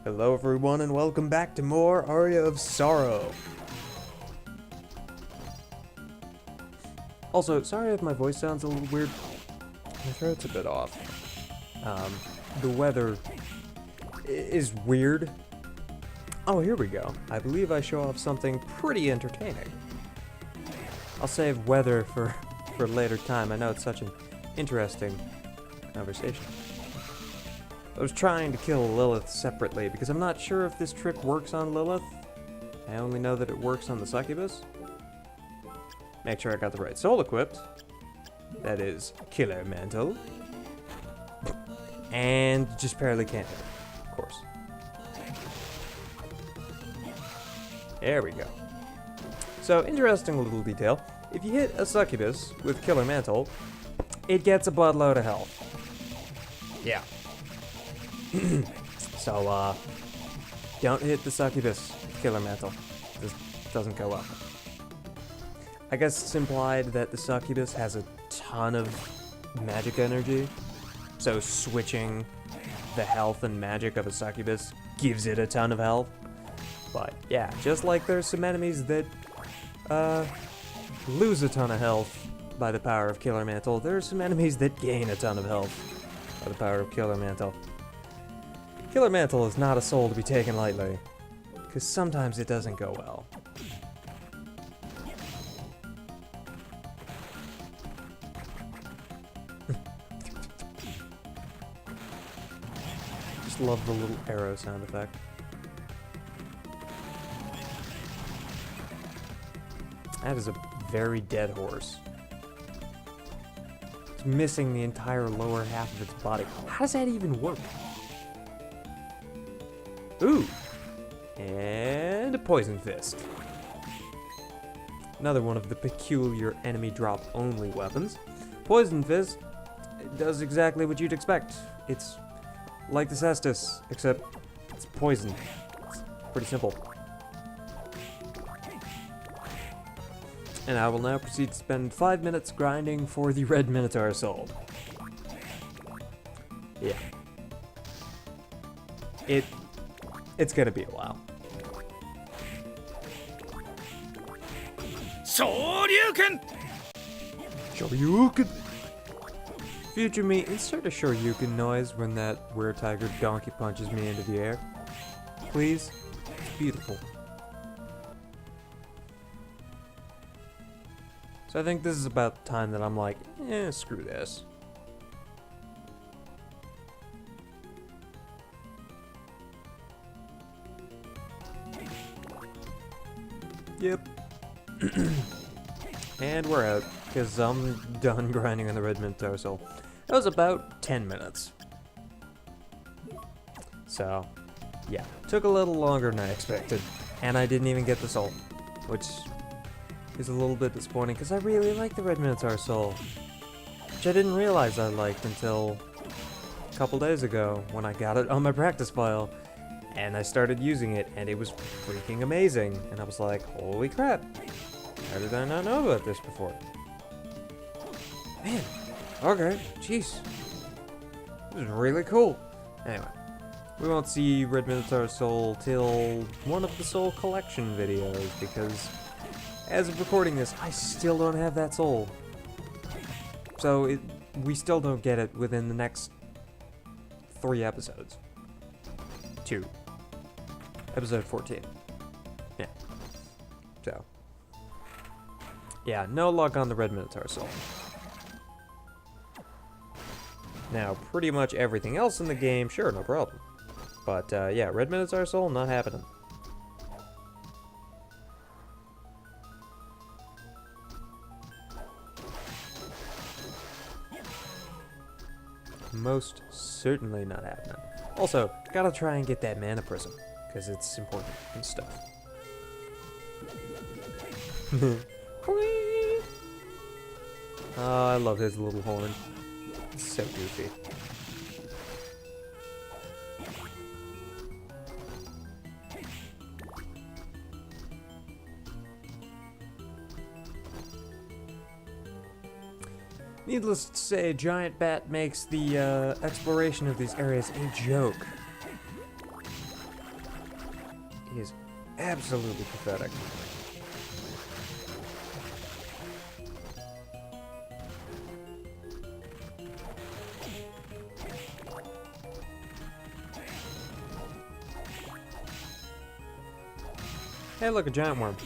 Hello everyone and welcome back to more Aria of Sorrow. Also, sorry if my voice sounds a little weird. My throat's a bit off. The weather is weird. Oh, here we go. I believe I show off something pretty entertaining. I'll save weather for later time. I know it's such an interesting conversation. I was trying to kill Lilith separately because I'm not sure if this trick works on Lilith. I only know that it works on the succubus. Make sure I got the right soul equipped. That is Killer Mantle. And just barely can't hit it, of course. There we go. So, interesting little detail. If you hit a succubus with Killer Mantle, it gets a buttload of health. Yeah. So, don't hit the succubus with Killer Mantle. This doesn't go well. I guess it's implied that the succubus has a ton of magic energy, so switching the health and magic of a succubus gives it a ton of health. But yeah, just like there's some enemies that lose a ton of health by the power of Killer Mantle, there's some enemies that gain a ton of health by the power of Killer Mantle. Killer Mantle is not a soul to be taken lightly, because sometimes it doesn't go well. Just love the little arrow sound effect. That is a very dead horse. It's missing the entire lower half of its body. How does that even work? Ooh! And a Poison Fist. Another one of the peculiar enemy drop only weapons. Poison Fist does exactly what you'd expect. It's like the Cestus, except it's poison. It's pretty simple. And I will now proceed to spend 5 minutes grinding for the Red Minotaur Soul. Yeah. It's gonna be a while. Shoryuken! Shoryuken! Future me, insert a Shoryuken noise when that were-tiger donkey punches me into the air. Please? It's beautiful. So I think this is about the time that I'm like, screw this. Yep. And we're out, because I'm done grinding on the Red Minotaur Soul. That was about 10 minutes. So, yeah. Took a little longer than I expected, and I didn't even get the soul, which is a little bit disappointing, because I really like the Red Minotaur Soul, which I didn't realize I liked until a couple days ago, when I got it on my practice file. And I started using it, and it was freaking amazing. And I was like, holy crap. How did I not know about this before? Man, okay, jeez. This is really cool. Anyway, we won't see Red Minotaur Soul till one of the Soul Collection videos, because as of recording this, I still don't have that soul. So we still don't get it within the next 3 episodes. 2. Episode 14. Yeah. So. Yeah, no luck on the Red Minotaur Soul. Now, pretty much everything else in the game, sure, no problem. But, yeah, Red Minotaur Soul, not happening. Most certainly not happening. Also, gotta try and get that mana prism, because it's important and stuff. Oh, I love his little horn. It's so goofy. Needless to say, Giant Bat makes the exploration of these areas a joke. is absolutely pathetic. Hey, look, a giant worm.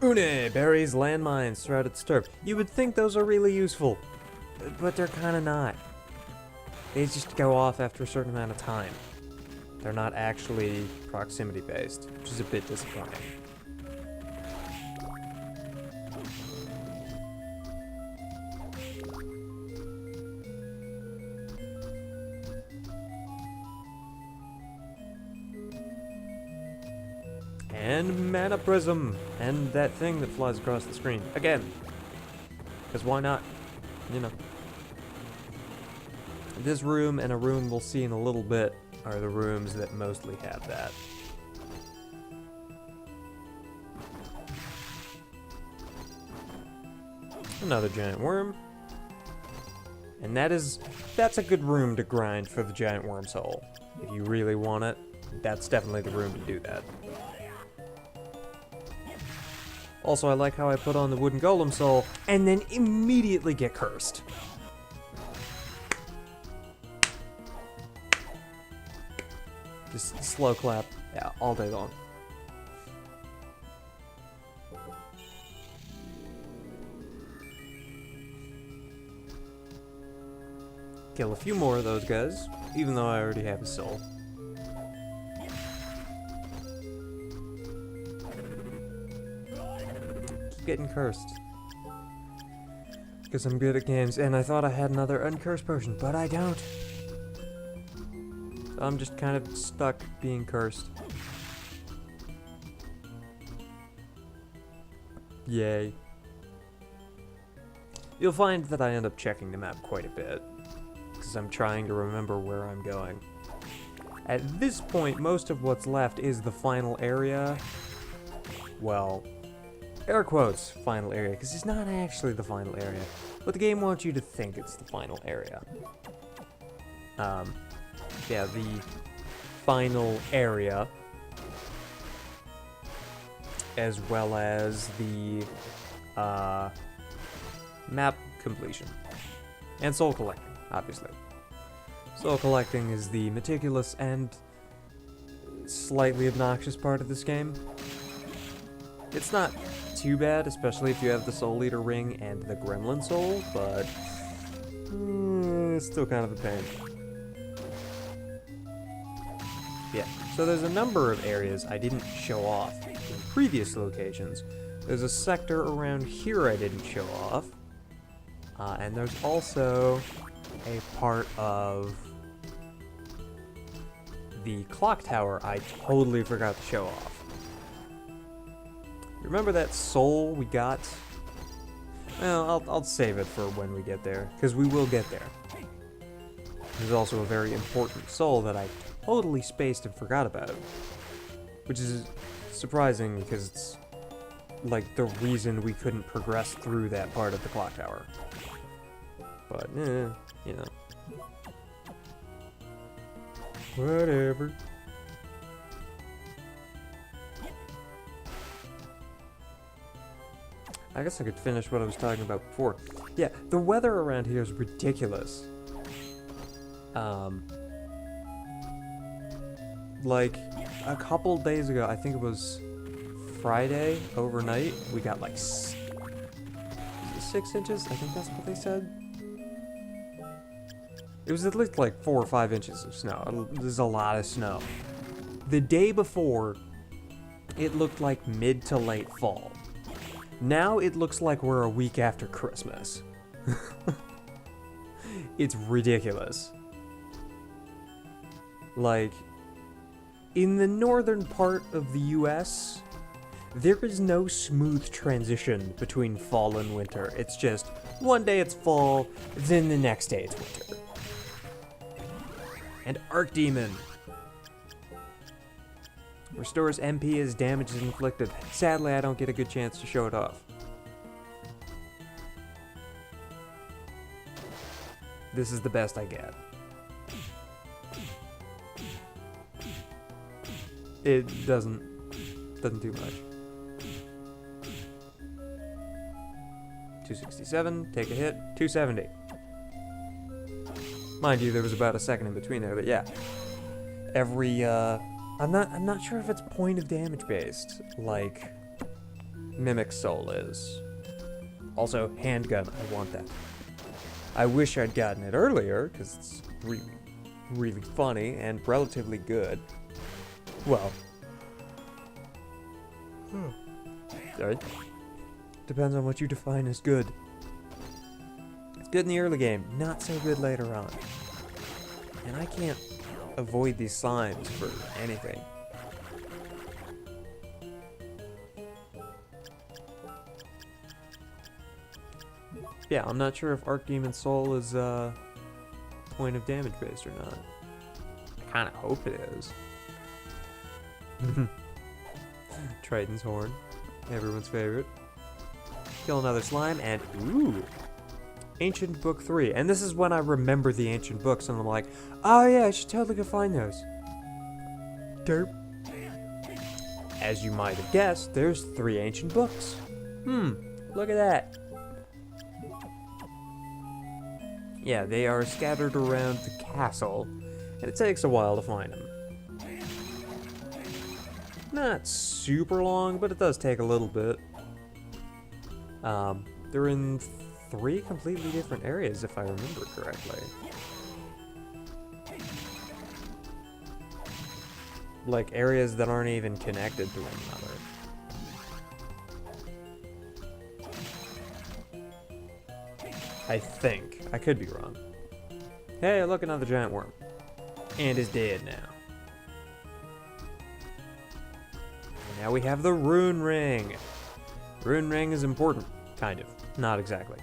Une, berries, landmines throughout its turf. You would think those are really useful, but they're kind of not. They just go off after a certain amount of time. They're not actually proximity based, which is a bit disappointing. And Mana Prism! And that thing that flies across the screen. Again! Because why not? You know. This room and a room we'll see in a little bit are the rooms that mostly have that. Another giant worm. And that's a good room to grind for the giant worm soul. If you really want it, that's definitely the room to do that. Also, I like how I put on the wooden golem soul and then immediately get cursed. Just slow clap, yeah, all day long. Kill a few more of those guys, even though I already have a soul. Keep getting cursed. Because I'm good at games, and I thought I had another uncursed potion, but I don't. So I'm just kind of stuck being cursed. Yay. You'll find that I end up checking the map quite a bit, because I'm trying to remember where I'm going. At this point, most of what's left is the final area. Well, air quotes, final area, because it's not actually the final area, but the game wants you to think it's the final area. Yeah, the final area, as well as the map completion, and soul collecting, obviously. Soul collecting is the meticulous and slightly obnoxious part of this game. It's not too bad, especially if you have the Soul Eater ring and the Gremlin soul, but it's still kind of a pain. Yeah, so there's a number of areas I didn't show off in previous locations. There's a sector around here I didn't show off, and there's also a part of the clock tower I totally forgot to show off. Remember that soul we got? Well, I'll save it for when we get there, because we will get there. There's also a very important soul that I totally spaced and forgot about, which is surprising because it's like the reason we couldn't progress through that part of the clock tower. But, you know. Whatever. I guess I could finish what I was talking about before. Yeah, the weather around here is ridiculous. Like, a couple days ago, I think it was Friday, overnight, we got like 6 inches? I think that's what they said. It was at least like 4 or 5 inches of snow. There's a lot of snow. The day before, it looked like mid to late fall. Now it looks like we're a week after Christmas. It's ridiculous. Like, in the northern part of the US, there is no smooth transition between fall and winter. It's just, one day it's fall, then the next day it's winter. And Archdemon restores MP as damage is inflicted. Sadly, I don't get a good chance to show it off. This is the best I get. it doesn't do much. 267, take a hit, 270. Mind you, there was about a second in between there, but yeah. Every, I'm not sure if it's point of damage based, like Mimic Soul is. Also, handgun, I want that. I wish I'd gotten it earlier, because it's really funny and relatively good. Well. Sorry. Depends on what you define as good. It's good in the early game, not so good later on. And I can't avoid these slimes for anything. Yeah, I'm not sure if Archdemon Soul is point of damage based or not. I kind of hope it is. Triton's Horn, everyone's favorite. Kill another slime, and ooh, Ancient Book 3. And this is when I remember the ancient books, and I'm like, oh yeah, I should totally go find those. Derp. As you might have guessed, there's 3 ancient books. Look at that. Yeah, they are scattered around the castle, and it takes a while to find them. Not super long, but it does take a little bit. They're in 3 completely different areas, if I remember correctly. Like, areas that aren't even connected to one another. I think. I could be wrong. Hey, look, another giant worm. And is dead now. And now we have the Rune Ring. Rune Ring is important. Kind of. Not exactly.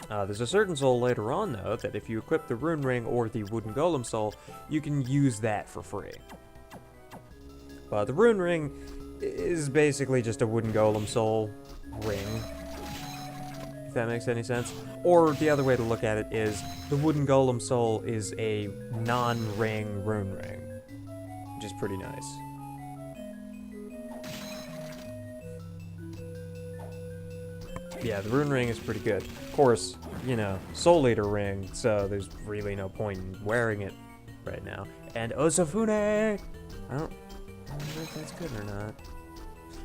There's a certain soul later on, though, that if you equip the Rune Ring or the Wooden Golem Soul, you can use that for free. But the Rune Ring is basically just a Wooden Golem Soul ring, if that makes any sense. Or the other way to look at it is, the Wooden Golem Soul is a non-ring Rune Ring, which is pretty nice. Yeah, the Rune Ring is pretty good. Of course, you know, Soul Eater Ring, so there's really no point in wearing it right now. And Osafune! I don't know if that's good or not.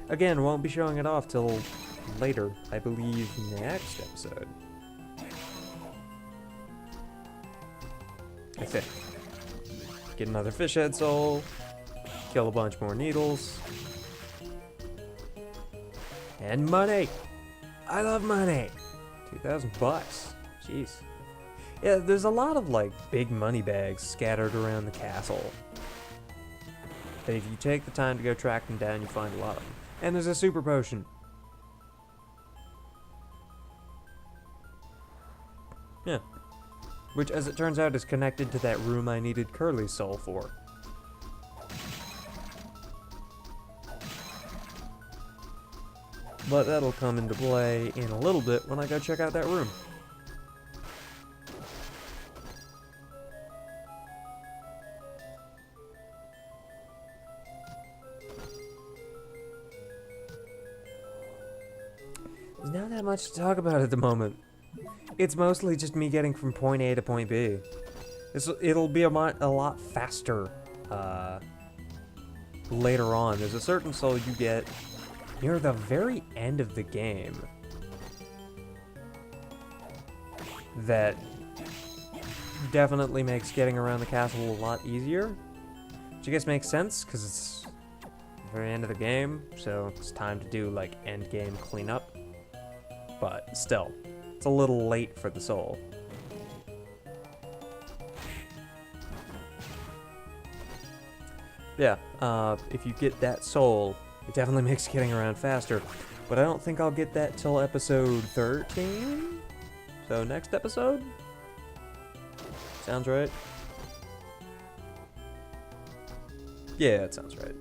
Again, won't be showing it off till later, I believe, next episode. I think. Get another fish head soul, kill a bunch more needles, and money! I love money! 2,000 bucks. Jeez. Yeah, there's a lot of, like, big money bags scattered around the castle. And if you take the time to go track them down, you find a lot of them. And there's a super potion. Yeah. Which, as it turns out, is connected to that room I needed Curly's soul for. But that'll come into play in a little bit when I go check out that room. There's not that much to talk about at the moment. It's mostly just me getting from point A to point B. It'll be a lot faster later on. There's a certain soul you get near the very end of the game that definitely makes getting around the castle a lot easier. Which I guess makes sense, because it's the very end of the game, so it's time to do, like, end game cleanup. But still, it's a little late for the soul. Yeah, if you get that soul, it definitely makes getting around faster. But I don't think I'll get that till episode 13? So next episode? Sounds right? Yeah, that sounds right.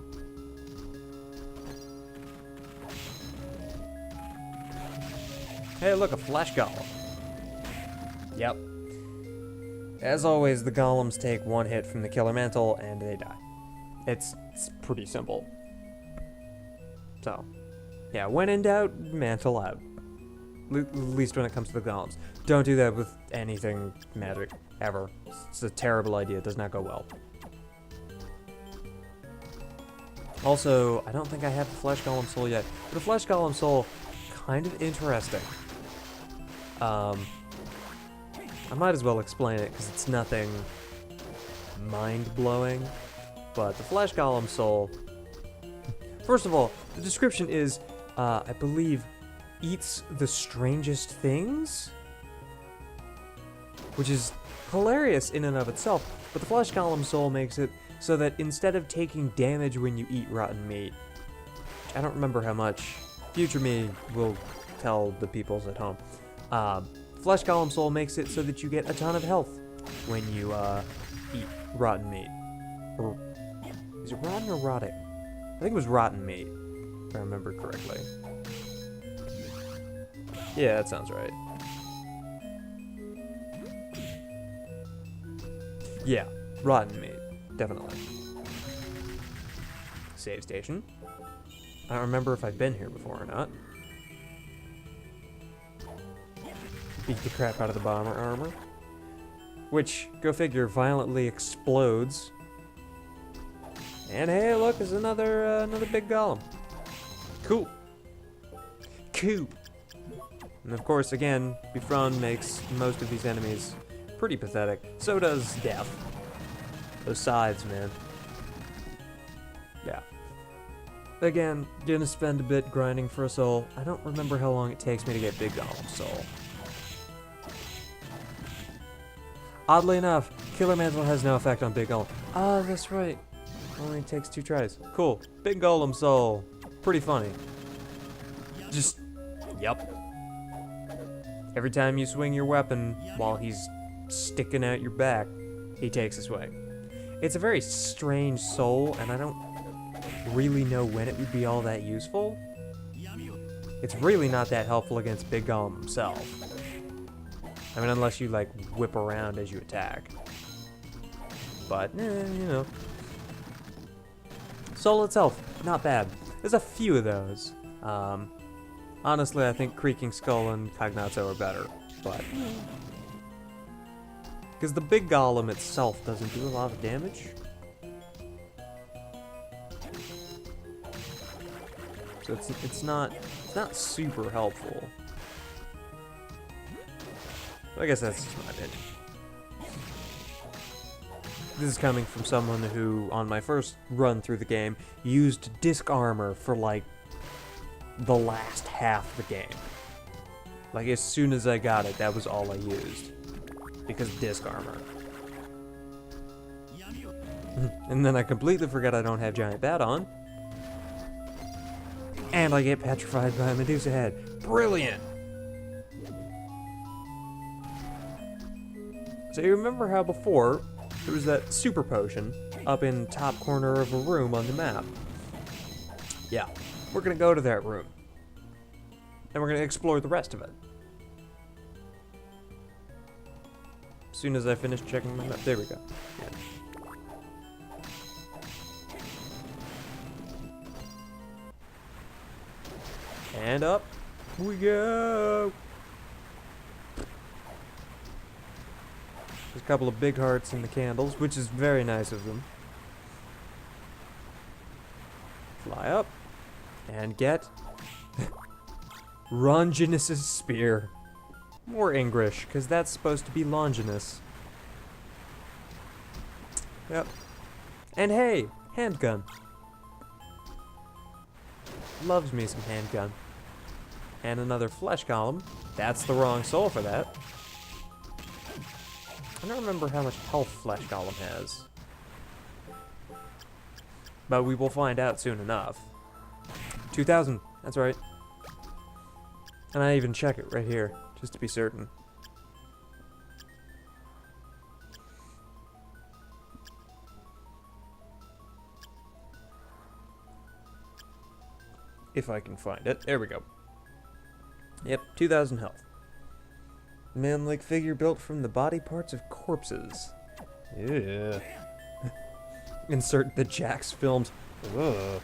Hey, look, a flesh golem. Yep. As always, the golems take 1 hit from the Killer Mantle, and they die. It's pretty simple. So, yeah, when in doubt, mantle out. At least when it comes to the golems. Don't do that with anything magic, ever. It's a terrible idea, it does not go well. Also, I don't think I have the Flesh Golem Soul yet, but the Flesh Golem Soul, kind of interesting. I might as well explain it, because it's nothing mind-blowing, but the Flesh Golem Soul, first of all, the description is, I believe, eats the strangest things? Which is hilarious in and of itself, but the Flesh Golem Soul makes it so that instead of taking damage when you eat rotten meat, I don't remember how much, future me will tell the peoples at home, Flesh Golem Soul makes it so that you get a ton of health when you eat rotten meat. Or, is it rotten or rotting? I think it was rotten meat, if I remember correctly. Yeah, that sounds right. Yeah, rotten meat. Definitely. Save station. I don't remember if I've been here before or not. Beat the crap out of the bomber armor. Which, go figure, violently explodes. And hey, look, there's another big golem. Cool. Cool. And of course, again, Bifron makes most of these enemies pretty pathetic. So does Death. Those scythes, man. Yeah. Again, gonna spend a bit grinding for a soul. I don't remember how long it takes me to get Big Golem Soul. Oddly enough, Killer Mantle has no effect on Big Golem. Ah, that's right. Only takes 2 tries. Cool. Big Golem Soul. Pretty funny. Just, yep. Every time you swing your weapon while he's sticking out your back, he takes a swing. It's a very strange soul, and I don't really know when it would be all that useful. It's really not that helpful against Big Golem himself. I mean, unless you, like, whip around as you attack. But, you know. Soul itself, not bad. There's a few of those. Honestly, I think Creaking Skull and Cognazzo are better, but... Because the big golem itself doesn't do a lot of damage. So it's not super helpful. But I guess that's just my opinion. This is coming from someone who, on my first run through the game, used disc armor for like the last half of the game. Like as soon as I got it, that was all I used. Because disc armor. And then I completely forgot I don't have Giant Bat on. And I get petrified by a Medusa head. Brilliant! So you remember how before, there was that super potion up in top corner of a room on the map? Yeah, we're gonna go to that room. And we're gonna explore the rest of it. As soon as I finish checking my map. There we go. Yeah. And up we go! There's a couple of big hearts in the candles, which is very nice of them. Fly up. And get... Longinus's Spear. More English, because that's supposed to be Longinus. Yep. And hey, handgun. Loves me some handgun. And another flesh golem. That's the wrong soul for that. I don't remember how much health flesh golem has. But we will find out soon enough. 2,000, that's right. And I even check it right here, just to be certain. If I can find it. There we go. Yep, 2,000 health. Man-like figure built from the body parts of corpses. Yeah. Insert the Jax films. Ugh.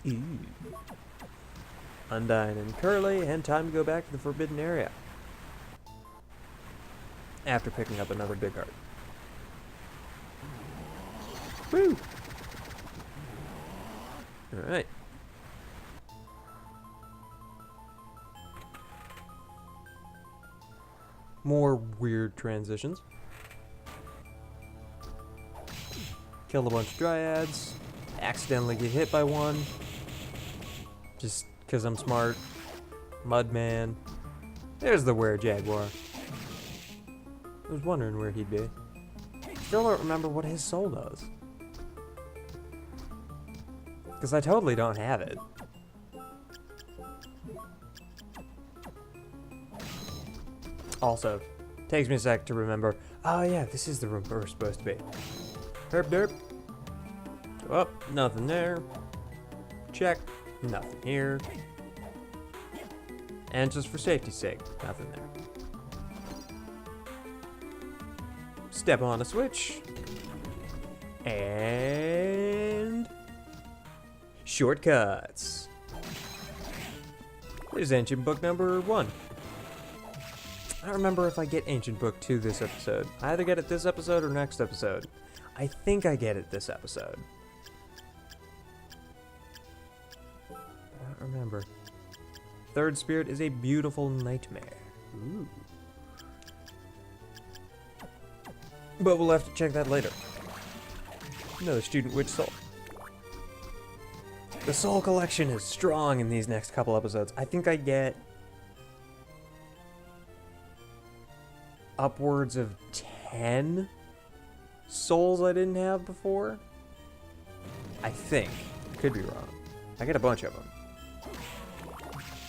Ew. Undyne and Curly, and time to go back to the Forbidden Area. After picking up another big heart. Woo! Alright. More weird transitions. Killed a bunch of dryads. Accidentally get hit by one. Just because I'm smart. Mudman. There's the were-jaguar. I was wondering where he'd be. Still don't remember what his soul does. Because I totally don't have it. Also, takes me a sec to remember. Oh yeah, this is the room we're supposed to be. Herp derp. Oh, nothing there. Check. Nothing here. And just for safety's sake, nothing there. Step on a switch. And shortcuts. There's Ancient Book number 1. I don't remember if I get Ancient Book 2 this episode. I either get it this episode or next episode. I think I get it this episode. I don't remember. Third Spirit is a beautiful nightmare. Ooh. But we'll have to check that later. Another Student Witch Soul. The Soul Collection is strong in these next couple episodes. I think I get upwards of 10 souls I didn't have before. I think. Could be wrong. I get a bunch of them.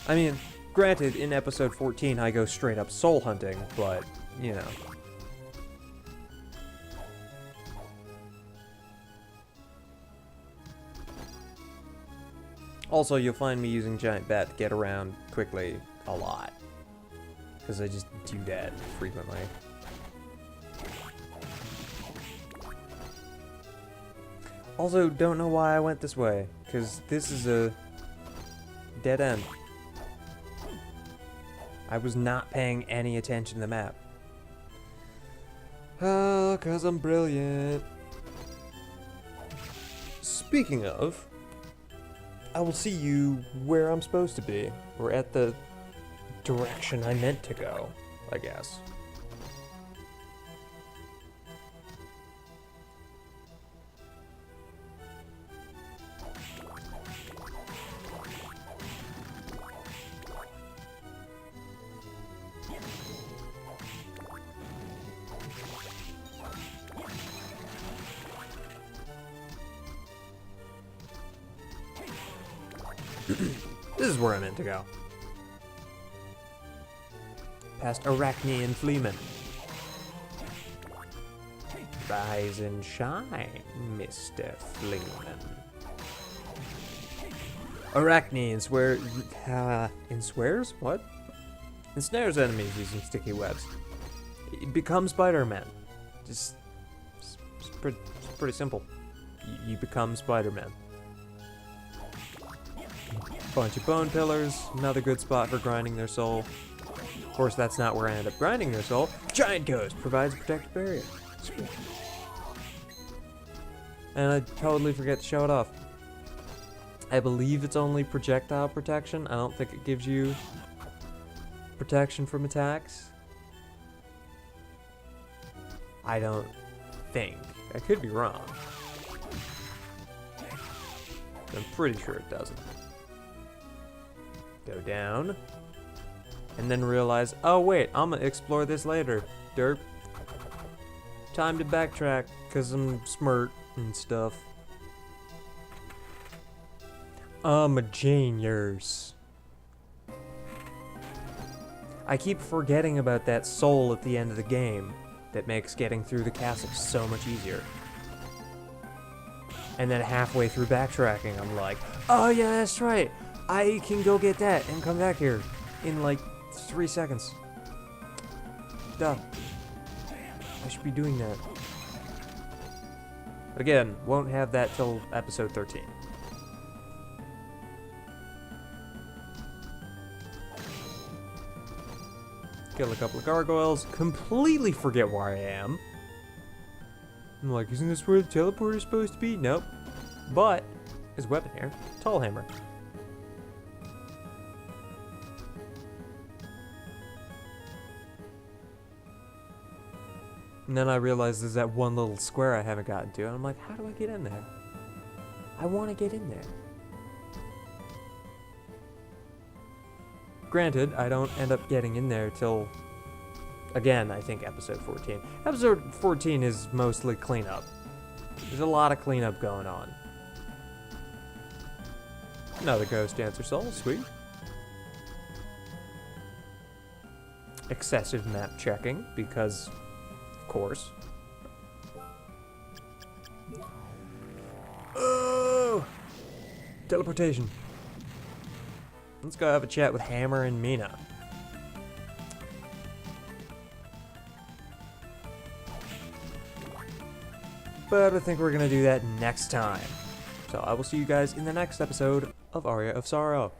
I mean, granted, in episode 14 I go straight up soul hunting, but, you know. Also, you'll find me using Giant Bat to get around quickly a lot. Because I just do that frequently. Also, don't know why I went this way. Because this is a dead end. I was not paying any attention to the map. Oh, because I'm brilliant. Speaking of, I will see you where I'm supposed to be, or at the direction I meant to go, I guess. This is where I meant to go. Past Arachne and Fleeman. Rise and shine, Mr. Fleeman. Arachne enswears? What? Ensnares enemies using sticky webs. Become Spider-Man. It's pretty simple. You become Spider-Man. Bunch of bone pillars, another good spot for grinding their soul. Of course, that's not where I end up grinding their soul. Giant Ghost provides a protective barrier. Sweet. And I totally forget to show it off. I believe it's only projectile protection. I don't think it gives you protection from attacks. I don't think. I could be wrong. I'm pretty sure it doesn't. Go down. And then realize, oh wait, I'm gonna explore this later. Derp. Time to backtrack, cause I'm smart and stuff. I'm a genius. I keep forgetting about that soul at the end of the game that makes getting through the castle so much easier. And then halfway through backtracking, I'm like, oh yeah, that's right. I can go get that and come back here in like 3 seconds. stuff. I should be doing that. But again, won't have that till episode 13. Kill a couple of gargoyles. Completely forget where I am. I'm like, isn't this where the teleporter is supposed to be? Nope. But, his weapon here, Tall Hammer. And then I realized there's that one little square I haven't gotten to, and I'm like, how do I get in there? I want to get in there. Granted, I don't end up getting in there till, again, I think episode 14. Episode 14 is mostly cleanup. There's a lot of cleanup going on. Another Ghost Dancer Soul, sweet. Excessive map checking, because, of course. Oh! Teleportation. Let's go have a chat with Hammer and Mina. But I think we're going to do that next time. So I will see you guys in the next episode of Aria of Sorrow.